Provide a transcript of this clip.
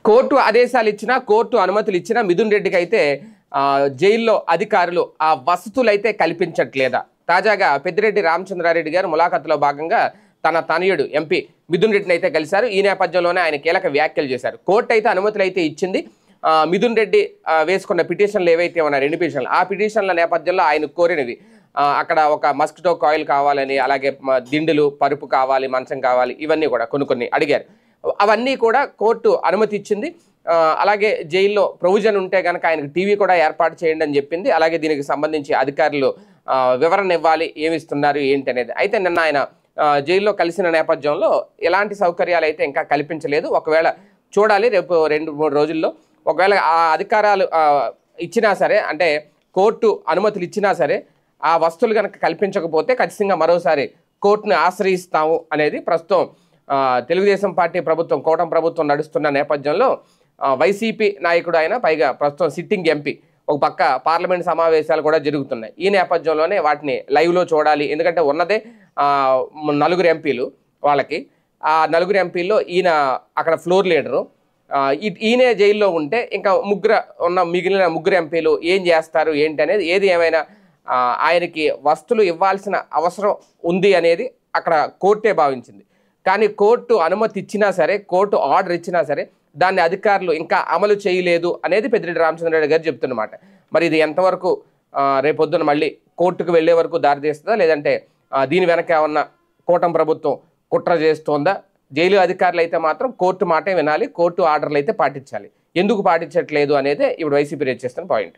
Court ఆదేశాలు ఇచ్చినా, court అనుమతులు ఇచ్చినా మిథున్ రెడ్డికి అయితే జైల్లో అధికారులు ఆ వసతులైతే కల్పించట్లేదా? తాజాగా పెద్దిరెడ్డి రామచంద్రారెడ్డి గారు ములాఖతులో భాగంగా తన తనయుడు ఎంపీ మిథున్ రెడ్డిని అయితే కలిశారు. ఈ నేపథ్యంలోనే ఆయన కీలక వ్యాఖ్యలు చేశారు. కోర్టు అయితే అనుమతులు అయితే ఇచ్చింది. మిథున్ రెడ్డి వేసుకున్న పిటిషన్లు ఏవైతే ఉన్నాయి, 2 పిటిషన్లు, ఆ పిటిషన్ల నేపథ్యంలో ఆయన కోరినవి అక్కడ ఒక మస్కిటో కాయిల్ కావాలని, అలాగే దిండులు, పరుపు కావాలి, మంచం కావాలి, ఇవన్నీ కూడా కొన్ని అడిగారు. అవన్నీ కూడా కోర్టు అనుమతి ఇచ్చింది. అలాగే జైల్లో ప్రొవిజన్ ఉంటే కనుక ఆయనకు టీవీ కూడా ఏర్పాటు చేయండి అని చెప్పింది. అలాగే దీనికి సంబంధించి అధికారులు వివరణ ఇవ్వాలి, ఏమిస్తున్నారు ఏంటి అనేది. అయితే నిన్న ఆయన జైల్లో కలిసిన నేపథ్యంలో ఎలాంటి సౌకర్యాలు అయితే ఇంకా కల్పించలేదు. ఒకవేళ చూడాలి రేపు 2-3 రోజుల్లో ఒకవేళ ఆ అధికారాలు ఇచ్చినా సరే, అంటే కోర్టు అనుమతులు ఇచ్చినా సరే, ఆ వస్తువులు కనుక కల్పించకపోతే ఖచ్చితంగా మరోసారి కోర్టును ఆశ్రయిస్తాము అనేది ప్రస్తుతం తెలుగుదేశం పార్టీ ప్రభుత్వం, కూటమి ప్రభుత్వం నడుస్తున్న నేపథ్యంలో వైసీపీ నాయకుడు ఆయన, పైగా ప్రస్తుతం సిట్టింగ్ ఎంపీ, ఒక పక్క పార్లమెంట్ సమావేశాలు కూడా జరుగుతున్నాయి. ఈ నేపథ్యంలోనే వాటిని లైవ్లో చూడాలి. ఎందుకంటే ఉన్నదే 4 ఎంపీలు వాళ్ళకి. ఆ 4 ఎంపీల్లో ఈయన అక్కడ ఫ్లోర్ లీడరు. ఈయనే జైల్లో ఉంటే ఇంకా మిగిలిన 3 ఎంపీలు ఏం చేస్తారు ఏంటి అనేది, ఏది ఏమైనా ఆయనకి వస్తువులు ఇవ్వాల్సిన అవసరం ఉంది అనేది అక్కడ కోర్టే భావించింది. కానీ కోర్టు అనుమతి ఇచ్చినా సరే, కోర్టు ఆర్డర్ ఇచ్చినా సరే, దాన్ని అధికారులు ఇంకా అమలు చేయలేదు అనేది పెద్దిరెడ్డి రామచంద్రారెడ్డి గారు చెప్తున్నమాట. మరి ఇది ఎంతవరకు రేపొద్దున మళ్ళీ కోర్టుకు వెళ్లే వరకు దారితీస్తుందా, లేదంటే దీని వెనక ఏమన్నా కూటమి ప్రభుత్వం కుట్ర చేస్తోందా? జైలు అధికారులు అయితే మాత్రం కోర్టు మాటే వినాలి, కోర్టు ఆర్డర్లు అయితే పాటించాలి. ఎందుకు పాటించట్లేదు అనేది ఇప్పుడు వైసీపీ రేట్ చేస్తున్న పాయింట్.